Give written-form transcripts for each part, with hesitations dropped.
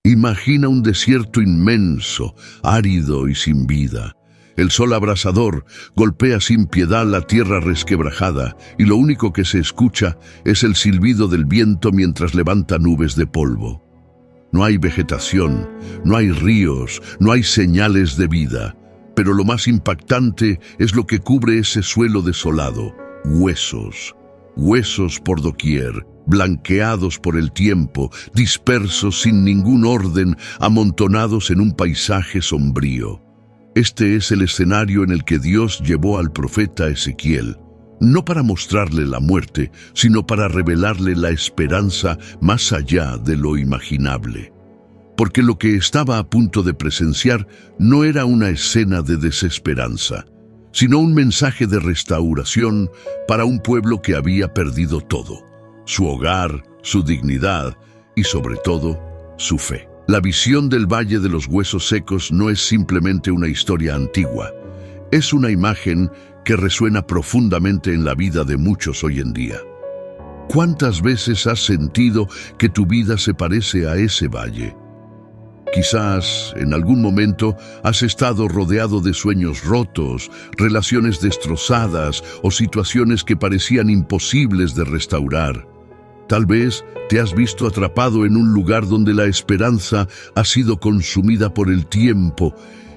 Imagina un desierto inmenso, árido y sin vida. El sol abrasador golpea sin piedad la tierra resquebrajada y lo único que se escucha es el silbido del viento mientras levanta nubes de polvo. No hay vegetación, no hay ríos, no hay señales de vida, pero lo más impactante es lo que cubre ese suelo desolado: huesos. Huesos por doquier, blanqueados por el tiempo, dispersos sin ningún orden, amontonados en un paisaje sombrío. Este es el escenario en el que Dios llevó al profeta Ezequiel, no para mostrarle la muerte, sino para revelarle la esperanza más allá de lo imaginable. Porque lo que estaba a punto de presenciar no era una escena de desesperanza, sino un mensaje de restauración para un pueblo que había perdido todo: su hogar, su dignidad y, sobre todo, su fe. La visión del Valle de los Huesos Secos no es simplemente una historia antigua, es una imagen que resuena profundamente en la vida de muchos hoy en día. ¿Cuántas veces has sentido que tu vida se parece a ese valle? Quizás en algún momento has estado rodeado de sueños rotos, relaciones destrozadas o situaciones que parecían imposibles de restaurar. Tal vez te has visto atrapado en un lugar donde la esperanza ha sido consumida por el tiempo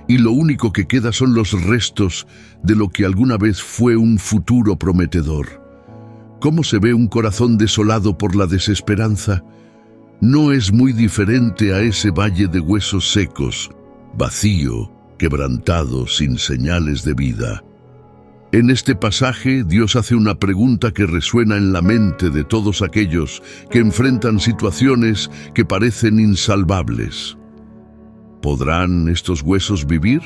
y lo único que queda son los restos de lo que alguna vez fue un futuro prometedor. ¿Cómo se ve un corazón desolado por la desesperanza? No es muy diferente a ese valle de huesos secos, vacío, quebrantado, sin señales de vida. En este pasaje, Dios hace una pregunta que resuena en la mente de todos aquellos que enfrentan situaciones que parecen insalvables. ¿Podrán estos huesos vivir?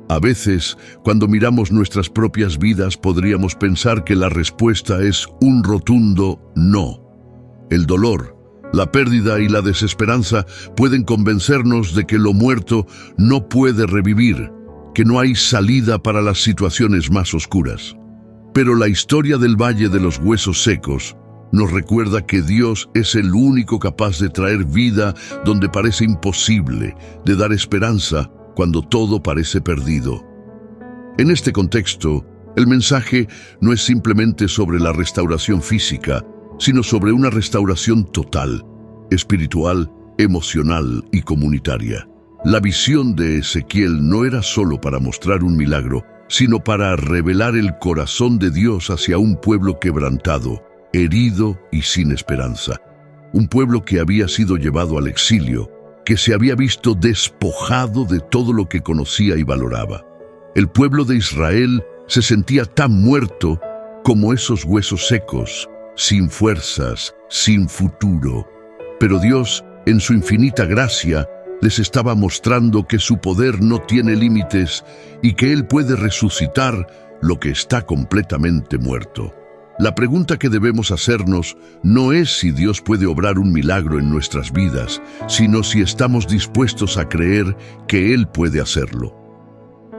A veces, cuando miramos nuestras propias vidas, podríamos pensar que la respuesta es un rotundo no. El dolor, la pérdida y la desesperanza pueden convencernos de que lo muerto no puede revivir, que no hay salida para las situaciones más oscuras. Pero la historia del Valle de los Huesos Secos nos recuerda que Dios es el único capaz de traer vida donde parece imposible, de dar esperanza cuando todo parece perdido. En este contexto, el mensaje no es simplemente sobre la restauración física, sino sobre una restauración total, espiritual, emocional y comunitaria. La visión de Ezequiel no era solo para mostrar un milagro, sino para revelar el corazón de Dios hacia un pueblo quebrantado, herido y sin esperanza. Un pueblo que había sido llevado al exilio, que se había visto despojado de todo lo que conocía y valoraba. El pueblo de Israel se sentía tan muerto como esos huesos secos, sin fuerzas, sin futuro. Pero Dios, en su infinita gracia, les estaba mostrando que su poder no tiene límites y que Él puede resucitar lo que está completamente muerto. La pregunta que debemos hacernos no es si Dios puede obrar un milagro en nuestras vidas, sino si estamos dispuestos a creer que Él puede hacerlo.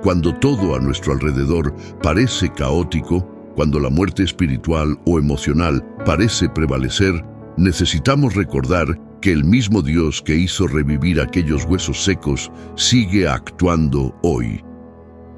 Cuando todo a nuestro alrededor parece caótico, cuando la muerte espiritual o emocional parece prevalecer, necesitamos recordar que el mismo Dios que hizo revivir aquellos huesos secos sigue actuando hoy.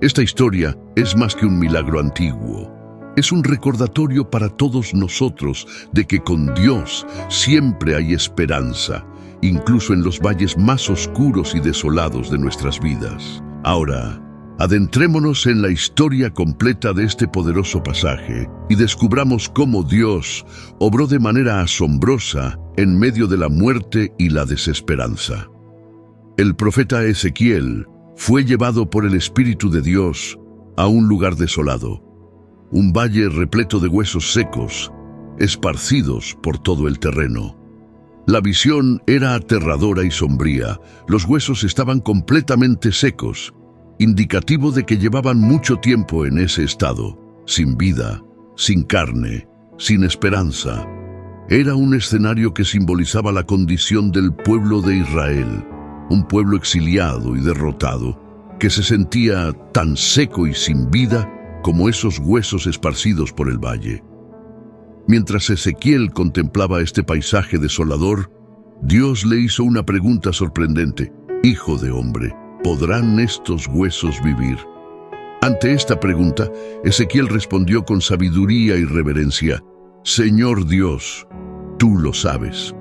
Esta historia es más que un milagro antiguo. Es un recordatorio para todos nosotros de que con Dios siempre hay esperanza, incluso en los valles más oscuros y desolados de nuestras vidas. Ahora, adentrémonos en la historia completa de este poderoso pasaje y descubramos cómo Dios obró de manera asombrosa en medio de la muerte y la desesperanza. El profeta Ezequiel fue llevado por el Espíritu de Dios a un lugar desolado, un valle repleto de huesos secos, esparcidos por todo el terreno. La visión era aterradora y sombría. Los huesos estaban completamente secos, indicativo de que llevaban mucho tiempo en ese estado, sin vida, sin carne, sin esperanza. Era un escenario que simbolizaba la condición del pueblo de Israel, un pueblo exiliado y derrotado, que se sentía tan seco y sin vida como esos huesos esparcidos por el valle. Mientras Ezequiel contemplaba este paisaje desolador, Dios le hizo una pregunta sorprendente. Hijo de hombre, ¿podrán estos huesos vivir? Ante esta pregunta, Ezequiel respondió con sabiduría y reverencia: Señor Dios, tú lo sabes.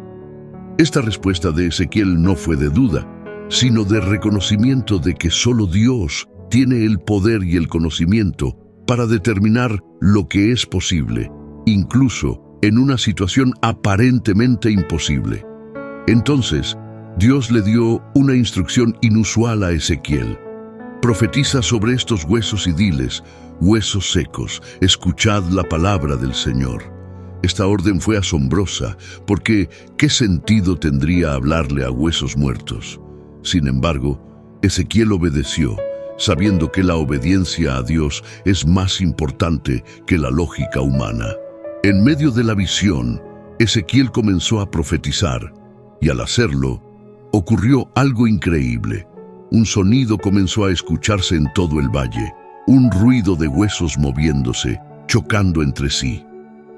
Esta respuesta de Ezequiel no fue de duda, sino de reconocimiento de que solo Dios tiene el poder y el conocimiento para determinar lo que es posible, incluso en una situación aparentemente imposible. Entonces, Dios le dio una instrucción inusual a Ezequiel. Profetiza sobre estos huesos y diles: huesos secos, escuchad la palabra del Señor. Esta orden fue asombrosa, porque ¿qué sentido tendría hablarle a huesos muertos? Sin embargo, Ezequiel obedeció, sabiendo que la obediencia a Dios es más importante que la lógica humana. En medio de la visión, Ezequiel comenzó a profetizar, y al hacerlo, ocurrió algo increíble. Un sonido comenzó a escucharse en todo el valle, un ruido de huesos moviéndose, chocando entre sí.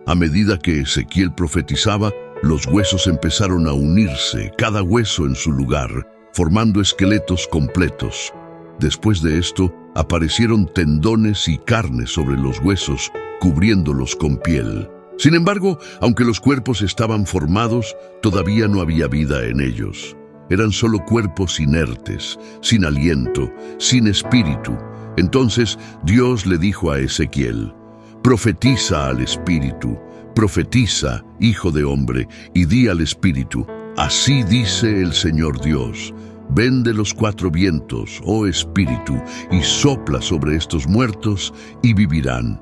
A medida que Ezequiel profetizaba, los huesos empezaron a unirse, cada hueso en su lugar, formando esqueletos completos. Después de esto, aparecieron tendones y carne sobre los huesos, cubriéndolos con piel. Sin embargo, aunque los cuerpos estaban formados, todavía no había vida en ellos. Eran solo cuerpos inertes, sin aliento, sin espíritu. Entonces Dios le dijo a Ezequiel: profetiza al espíritu, profetiza, hijo de hombre, y di al espíritu: así dice el Señor Dios, ven de los cuatro vientos, oh espíritu, y sopla sobre estos muertos, y vivirán.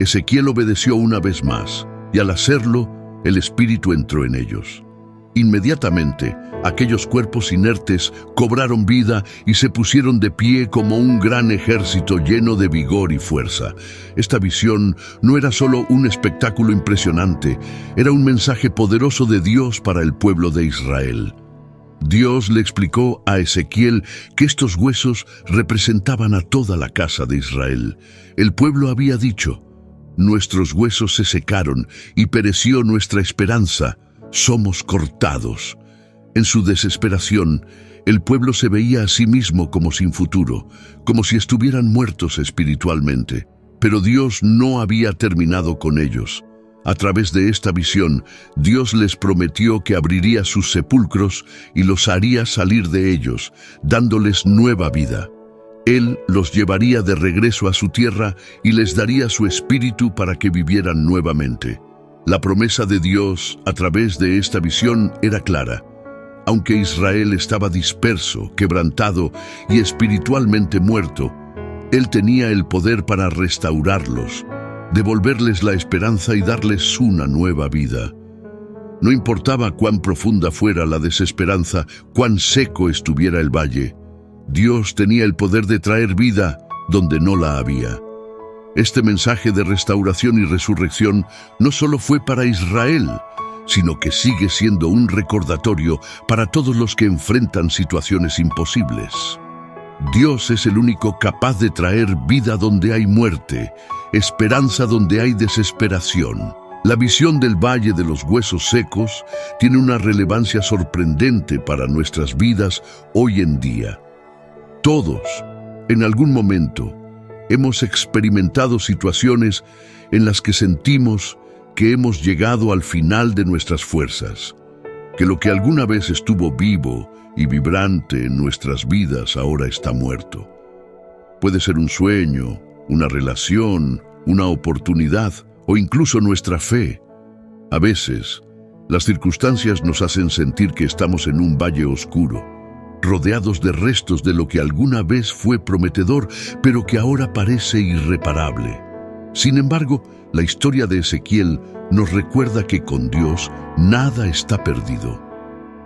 Ezequiel obedeció una vez más, y al hacerlo, el espíritu entró en ellos. Inmediatamente, aquellos cuerpos inertes cobraron vida y se pusieron de pie como un gran ejército lleno de vigor y fuerza. Esta visión no era solo un espectáculo impresionante, era un mensaje poderoso de Dios para el pueblo de Israel. Dios le explicó a Ezequiel que estos huesos representaban a toda la casa de Israel. El pueblo había dicho: nuestros huesos se secaron y pereció nuestra esperanza, somos cortados. En su desesperación, el pueblo se veía a sí mismo como sin futuro, como si estuvieran muertos espiritualmente. Pero Dios no había terminado con ellos. A través de esta visión, Dios les prometió que abriría sus sepulcros y los haría salir de ellos, dándoles nueva vida. Él los llevaría de regreso a su tierra y les daría su espíritu para que vivieran nuevamente. La promesa de Dios a través de esta visión era clara. Aunque Israel estaba disperso, quebrantado y espiritualmente muerto, Él tenía el poder para restaurarlos, devolverles la esperanza y darles una nueva vida. No importaba cuán profunda fuera la desesperanza, cuán seco estuviera el valle, Dios tenía el poder de traer vida donde no la había. Este mensaje de restauración y resurrección no solo fue para Israel, sino que sigue siendo un recordatorio para todos los que enfrentan situaciones imposibles. Dios es el único capaz de traer vida donde hay muerte, esperanza donde hay desesperación. La visión del Valle de los Huesos Secos tiene una relevancia sorprendente para nuestras vidas hoy en día. Todos, en algún momento, hemos experimentado situaciones en las que sentimos que hemos llegado al final de nuestras fuerzas, que lo que alguna vez estuvo vivo y vibrante en nuestras vidas ahora está muerto. Puede ser un sueño, una relación, una oportunidad o incluso nuestra fe. A veces, las circunstancias nos hacen sentir que estamos en un valle oscuro, rodeados de restos de lo que alguna vez fue prometedor, pero que ahora parece irreparable. Sin embargo, la historia de Ezequiel nos recuerda que con Dios nada está perdido.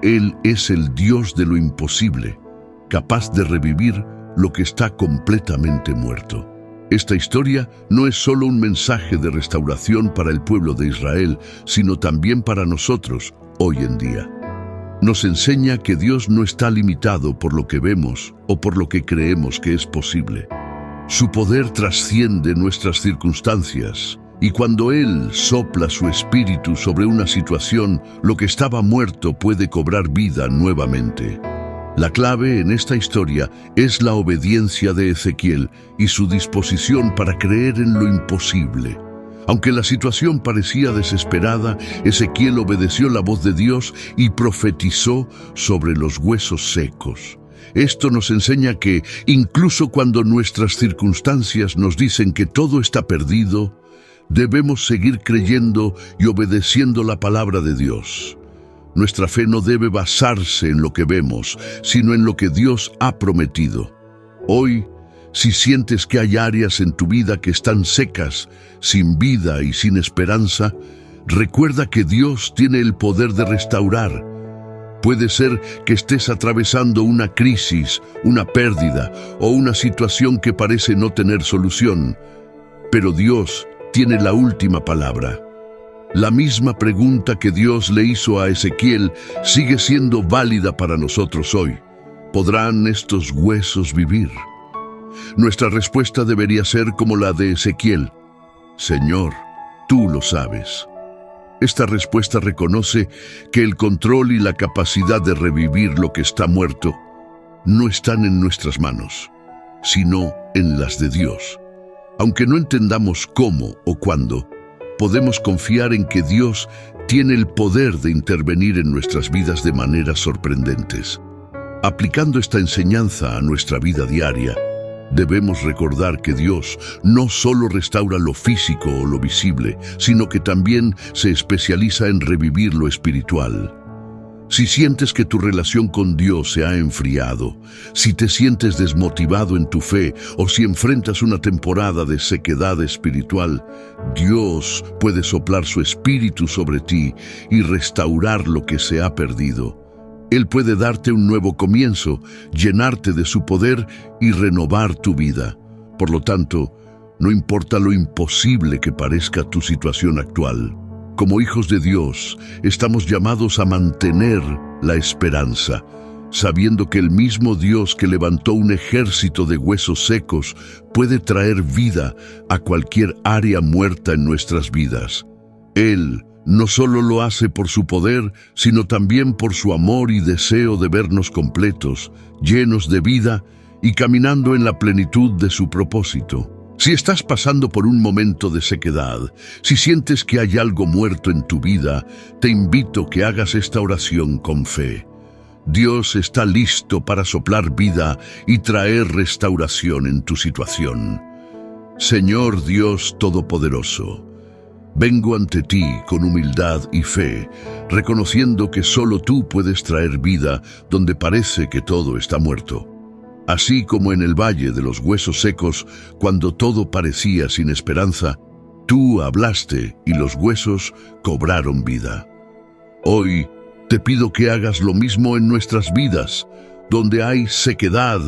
Él es el Dios de lo imposible, capaz de revivir lo que está completamente muerto. Esta historia no es solo un mensaje de restauración para el pueblo de Israel, sino también para nosotros hoy en día. Nos enseña que Dios no está limitado por lo que vemos o por lo que creemos que es posible. Su poder trasciende nuestras circunstancias Y cuando Él sopla su espíritu sobre una situación, lo que estaba muerto puede cobrar vida nuevamente. La clave en esta historia es la obediencia de Ezequiel y su disposición para creer en lo imposible. Aunque la situación parecía desesperada, Ezequiel obedeció la voz de Dios y profetizó sobre los huesos secos. Esto nos enseña que, incluso cuando nuestras circunstancias nos dicen que todo está perdido, debemos seguir creyendo y obedeciendo la palabra de Dios. Nuestra fe no debe basarse en lo que vemos, sino en lo que Dios ha prometido. Hoy, si sientes que hay áreas en tu vida que están secas, sin vida y sin esperanza, recuerda que Dios tiene el poder de restaurar. Puede ser que estés atravesando una crisis, una pérdida o una situación que parece no tener solución, pero Dios tiene la última palabra. La misma pregunta que Dios le hizo a Ezequiel sigue siendo válida para nosotros hoy. ¿Podrán estos huesos vivir? Nuestra respuesta debería ser como la de Ezequiel: Señor, tú lo sabes. Esta respuesta reconoce que el control y la capacidad de revivir lo que está muerto no están en nuestras manos, sino en las de Dios. Aunque no entendamos cómo o cuándo, podemos confiar en que Dios tiene el poder de intervenir en nuestras vidas de maneras sorprendentes. Aplicando esta enseñanza a nuestra vida diaria, debemos recordar que Dios no solo restaura lo físico o lo visible, sino que también se especializa en revivir lo espiritual. Si sientes que tu relación con Dios se ha enfriado, si te sientes desmotivado en tu fe o si enfrentas una temporada de sequedad espiritual, Dios puede soplar su espíritu sobre ti y restaurar lo que se ha perdido. Él puede darte un nuevo comienzo, llenarte de su poder y renovar tu vida. Por lo tanto, no importa lo imposible que parezca tu situación actual, como hijos de Dios, estamos llamados a mantener la esperanza, sabiendo que el mismo Dios que levantó un ejército de huesos secos puede traer vida a cualquier área muerta en nuestras vidas. Él no solo lo hace por su poder, sino también por su amor y deseo de vernos completos, llenos de vida y caminando en la plenitud de su propósito. Si estás pasando por un momento de sequedad, si sientes que hay algo muerto en tu vida, te invito a que hagas esta oración con fe. Dios está listo para soplar vida y traer restauración en tu situación. Señor Dios Todopoderoso, vengo ante ti con humildad y fe, reconociendo que solo tú puedes traer vida donde parece que todo está muerto. Así como en el valle de los huesos secos, cuando todo parecía sin esperanza, tú hablaste y los huesos cobraron vida. Hoy te pido que hagas lo mismo en nuestras vidas, donde hay sequedad,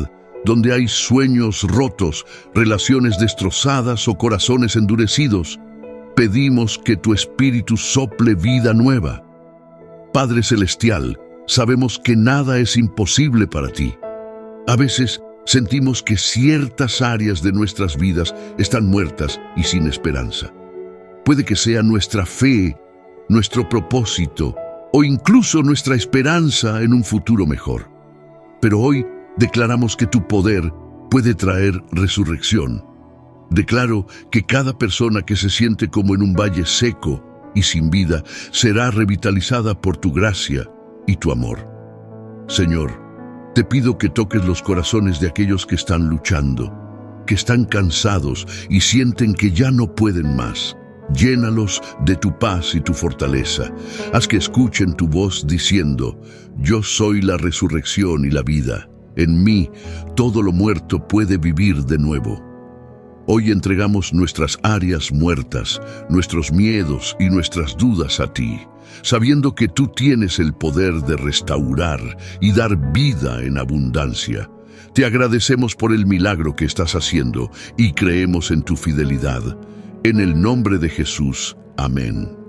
donde hay sueños rotos, relaciones destrozadas o corazones endurecidos. Pedimos que tu Espíritu sople vida nueva. Padre Celestial, sabemos que nada es imposible para ti. A veces sentimos que ciertas áreas de nuestras vidas están muertas y sin esperanza. Puede que sea nuestra fe, nuestro propósito o incluso nuestra esperanza en un futuro mejor. Pero hoy declaramos que tu poder puede traer resurrección. Declaro que cada persona que se siente como en un valle seco y sin vida será revitalizada por tu gracia y tu amor. Señor, te pido que toques los corazones de aquellos que están luchando, que están cansados y sienten que ya no pueden más. Llénalos de tu paz y tu fortaleza. Haz que escuchen tu voz diciendo: yo soy la resurrección y la vida. En mí todo lo muerto puede vivir de nuevo. Hoy entregamos nuestras áreas muertas, nuestros miedos y nuestras dudas a ti, sabiendo que tú tienes el poder de restaurar y dar vida en abundancia. Te agradecemos por el milagro que estás haciendo y creemos en tu fidelidad. En el nombre de Jesús. Amén.